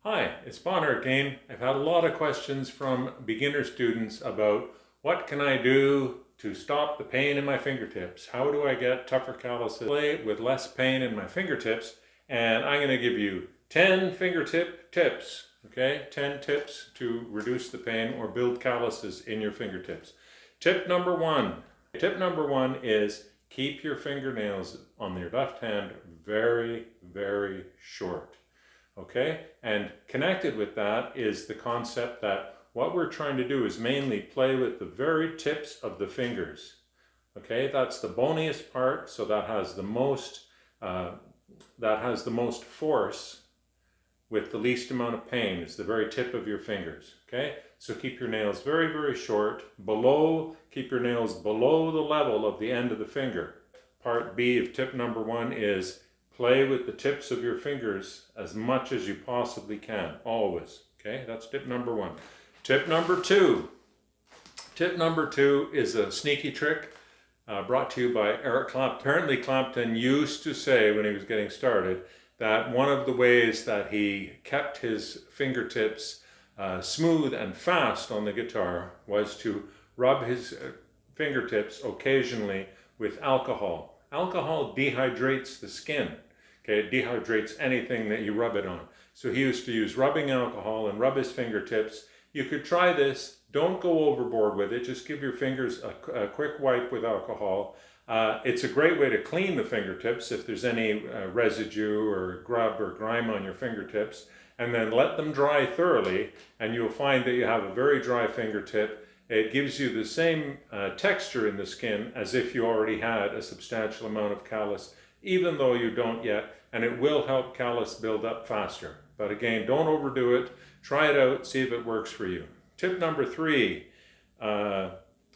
Hi, it's Bonner again. I've had a lot of questions from beginner students about what can I do to stop the pain in my fingertips? How do I get tougher calluses with less pain in my fingertips? And I'm going to give you 10 fingertip tips, okay? 10 tips to reduce the pain or build calluses in your fingertips. Tip number one. Tip number one is keep your fingernails on your left hand very, very short. Okay, and connected with that is the concept that what we're trying to do is mainly play with the very tips of the fingers. Okay, that's the boniest part, so that has the most force with the least amount of pain. It's the very tip of your fingers. Okay, so keep your nails very, very short. Keep your nails below the level of the end of the finger. Part B of tip number one is play with the tips of your fingers as much as you possibly can, always. Okay, that's tip number one. Tip number two. Tip number two is a sneaky trick brought to you by Eric Clapton. Apparently Clapton used to say when he was getting started that one of the ways that he kept his fingertips smooth and fast on the guitar was to rub his fingertips occasionally with alcohol. Alcohol dehydrates the skin. Okay, it dehydrates anything that you rub it on. So he used to use rubbing alcohol and rub his fingertips. You could try this. Don't go overboard with it. Just give your fingers a quick wipe with alcohol. It's a great way to clean the fingertips if there's any residue or grub or grime on your fingertips. And then let them dry thoroughly, and you'll find that you have a very dry fingertip. It gives you the same texture in the skin as if you already had a substantial amount of callus, even though you don't yet, and it will help callus build up faster. But again, don't overdo it. Try it out, see if it works for you. Tip number three,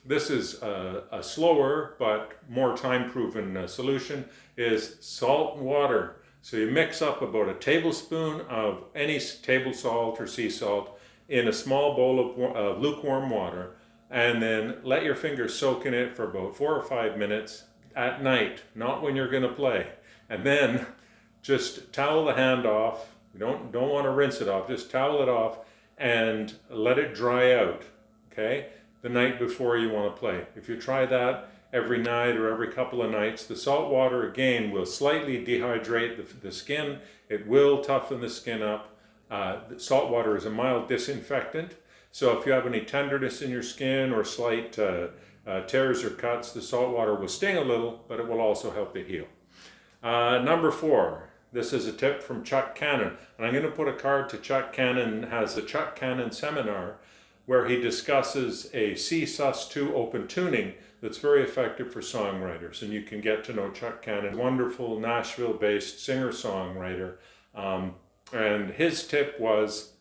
this is a slower but more time-proven solution, is salt and water. So you mix up about a tablespoon of any table salt or sea salt in a small bowl of lukewarm water, and then let your fingers soak in it for about 4 or 5 minutes at night, not when you're going to play. And then just towel the hand off. You don't want to rinse it off, just towel it off and let it dry out, okay, the night before you want to play. If you try that every night or every couple of nights, the salt water again will slightly dehydrate the skin. It will toughen the skin up. Salt water is a mild disinfectant, so if you have any tenderness in your skin or slight tears or cuts, the salt water will sting a little, but it will also help it heal. Number four, this is a tip from Chuck Cannon, and I'm going to put a card to Chuck Cannon. Has a Chuck Cannon seminar where he discusses a C sus2 open tuning that's very effective for songwriters, and you can get to know Chuck Cannon, wonderful Nashville-based singer-songwriter, and his tip was,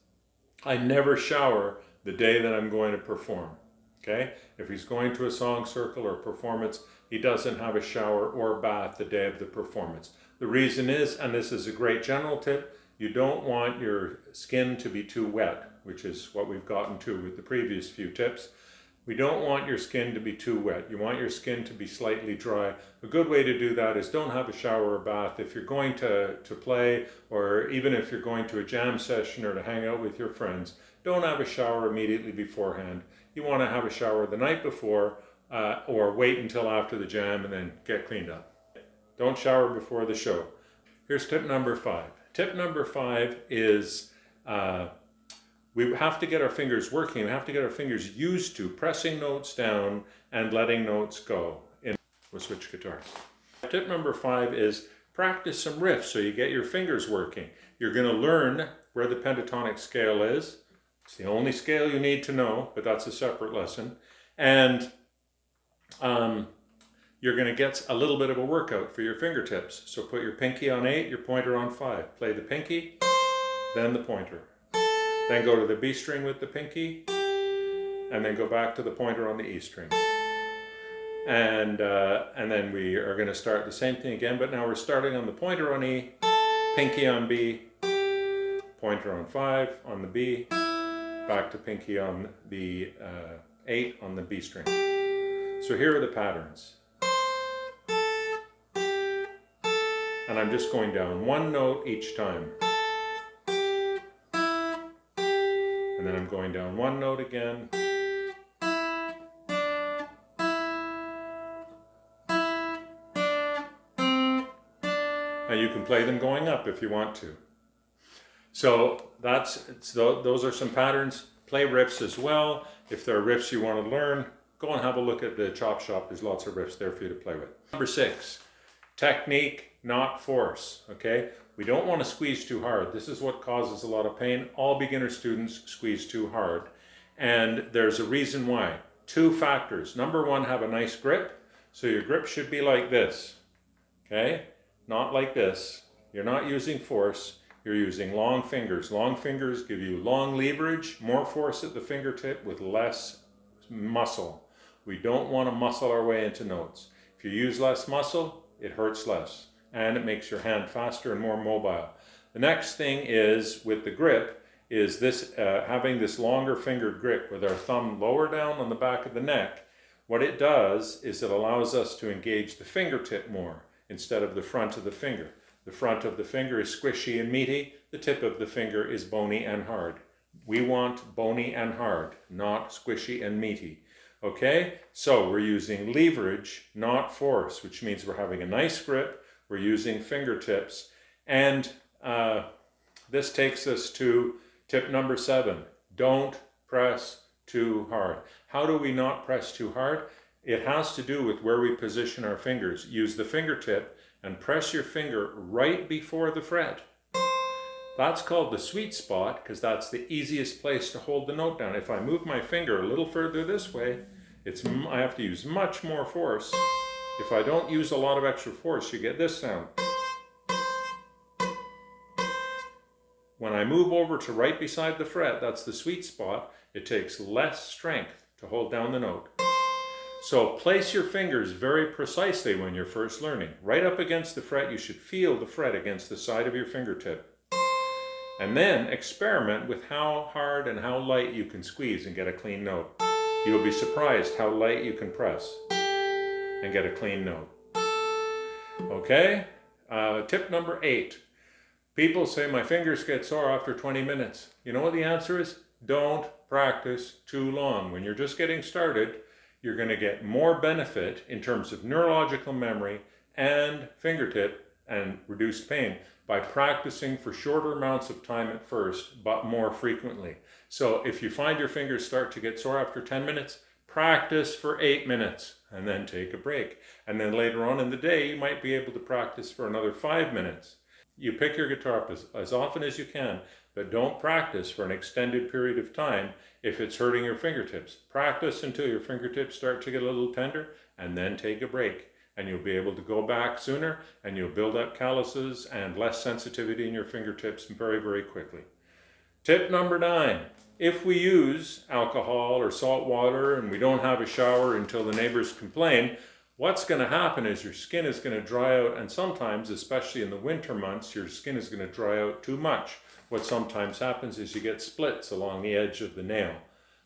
I never shower the day that I'm going to perform. Okay? If he's going to a song circle or performance, he doesn't have a shower or bath the day of the performance. The reason is, and this is a great general tip, you don't want your skin to be too wet, which is what we've gotten to with the previous few tips. We don't want your skin to be too wet. You want your skin to be slightly dry. A good way to do that is don't have a shower or bath. If you're going to play, or even if you're going to a jam session or to hang out with your friends, don't have a shower immediately beforehand. You want to have a shower the night before, or wait until after the jam and then get cleaned up. Don't shower before the show. Here's tip number five. Tip number five is we have to get our fingers working. We have to get our fingers used to pressing notes down and letting notes go with switch guitars. Tip number five is practice some riffs so you get your fingers working. You're going to learn where the pentatonic scale is. It's the only scale you need to know, but that's a separate lesson. And you're going to get a little bit of a workout for your fingertips. So put your pinky on 8, your pointer on 5. Play the pinky, then the pointer. Then go to the B string with the pinky, and then go back to the pointer on the E string. And then we are going to start the same thing again, but now we're starting on the pointer on E, pinky on B, pointer on 5 on the B, back to pinky on the 8 on the B string. So here are the patterns. And I'm just going down one note each time. then I'm going down one note again. Now you can play them going up if you want to. So those are some patterns. Play riffs as well. If there are riffs you want to learn, go and have a look at the chop shop. There's lots of riffs there for you to play with. Number 6, technique, not force. Okay, we don't want to squeeze too hard. This is what causes a lot of pain. All beginner students squeeze too hard, and there's a reason why. 2 factors. Number 1, have a nice grip. So your grip should be like this. Okay, not like this. You're not using force. You're using long fingers. Long fingers give you long leverage, more force at the fingertip with less muscle. We don't want to muscle our way into notes. If you use less muscle, it hurts less, and it makes your hand faster and more mobile. The next thing is, with the grip, is this having this longer fingered grip with our thumb lower down on the back of the neck. What it does is it allows us to engage the fingertip more instead of the front of the finger. The front of the finger is squishy and meaty. The tip of the finger is bony and hard. We want bony and hard, not squishy and meaty. Okay, so we're using leverage, not force, which means we're having a nice grip. We're using fingertips. And this takes us to tip number 7. Don't press too hard. How do we not press too hard? It has to do with where we position our fingers. Use the fingertip and press your finger right before the fret. That's called the sweet spot because that's the easiest place to hold the note down. If I move my finger a little further this way, I have to use much more force. If I don't use a lot of extra force, you get this sound. When I move over to right beside the fret, that's the sweet spot. It takes less strength to hold down the note. So place your fingers very precisely when you're first learning. Right up against the fret, you should feel the fret against the side of your fingertip. And then experiment with how hard and how light you can squeeze and get a clean note. You'll be surprised how light you can press and get a clean note. Okay, tip number 8. People say my fingers get sore after 20 minutes. You know what the answer is? Don't practice too long. When you're just getting started, you're going to get more benefit in terms of neurological memory and fingertip and reduced pain by practicing for shorter amounts of time at first, but more frequently. So if you find your fingers start to get sore after 10 minutes, practice for 8 minutes and then take a break. And then later on in the day, you might be able to practice for another 5 minutes. You pick your guitar up as often as you can, but don't practice for an extended period of time if it's hurting your fingertips. Practice until your fingertips start to get a little tender, and then take a break. And you'll be able to go back sooner, and you'll build up calluses and less sensitivity in your fingertips very, very quickly. Tip number 9. If we use alcohol or salt water and we don't have a shower until the neighbors complain, what's going to happen is your skin is going to dry out, and sometimes, especially in the winter months, your skin is going to dry out too much. What sometimes happens is you get splits along the edge of the nail.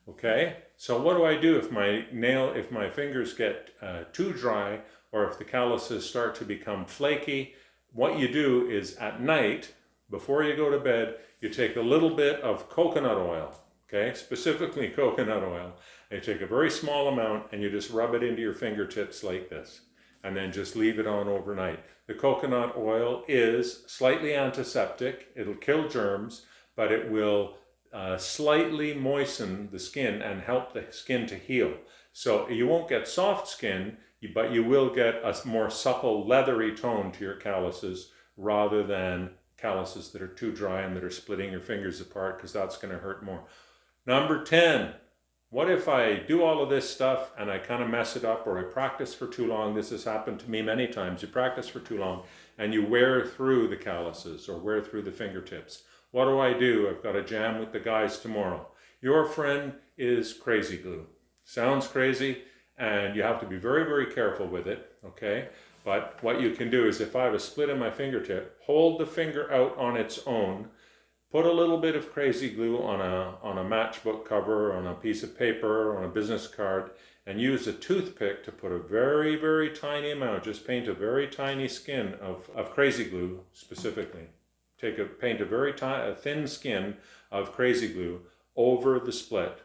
Okay, so what do I do if my fingers get too dry, or if the calluses start to become flaky? What you do is at night, before you go to bed, you take a little bit of coconut oil, okay, specifically coconut oil, and you take a very small amount and you just rub it into your fingertips like this, and then just leave it on overnight. The coconut oil is slightly antiseptic. It'll kill germs, but it will slightly moisten the skin and help the skin to heal. So you won't get soft skin, but you will get a more supple, leathery tone to your calluses rather than calluses that are too dry and that are splitting your fingers apart, because that's going to hurt more. Number 10. What if I do all of this stuff and I kind of mess it up, or I practice for too long? This has happened to me many times. You practice for too long and you wear through the calluses or wear through the fingertips. What do? I've got a jam with the guys tomorrow. Your friend is crazy glue. Sounds crazy, and you have to be very, very careful with it, okay? But what you can do is, if I have a split in my fingertip, hold the finger out on its own, put a little bit of crazy glue on a matchbook cover, on a piece of paper, on a business card, and use a toothpick to put a very, very tiny amount, just paint a very tiny skin of crazy glue specifically. Paint a very thin skin of crazy glue over the split,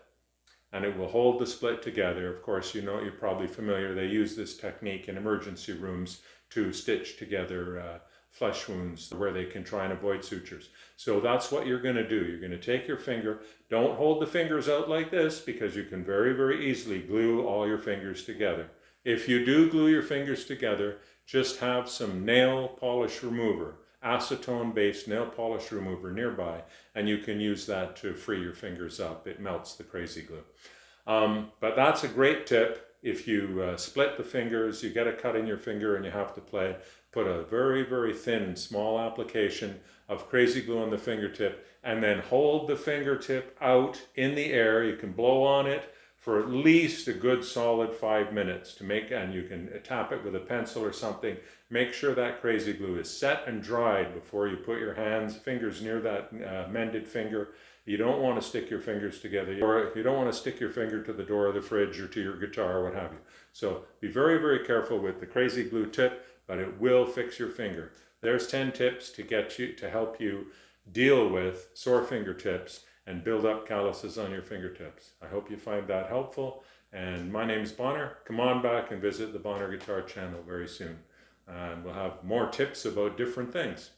and it will hold the split together. Of course, you know, you're probably familiar, they use this technique in emergency rooms to stitch together flesh wounds where they can try and avoid sutures. So that's what you're going to do. You're going to take your finger, don't hold the fingers out like this, because you can very, very easily glue all your fingers together. If you do glue your fingers together, just have some nail polish remover, acetone-based nail polish remover nearby, and you can use that to free your fingers up. It melts the crazy glue. But that's a great tip. If you split the fingers, you get a cut in your finger and you have to play, put a very, very thin, small application of crazy glue on the fingertip, and then hold the fingertip out in the air. You can blow on it for at least a good solid 5 minutes to make, and you can tap it with a pencil or something. Make sure that crazy glue is set and dried before you put your fingers near that mended finger. You don't want to stick your fingers together, or you don't want to stick your finger to the door of the fridge or to your guitar or what have you. So be very, very careful with the crazy glue tip, but it will fix your finger. There's 10 tips to help you deal with sore fingertips and build up calluses on your fingertips. I hope you find that helpful. And my name's Bonner. Come on back and visit the Bonner Guitar channel very soon. And we'll have more tips about different things.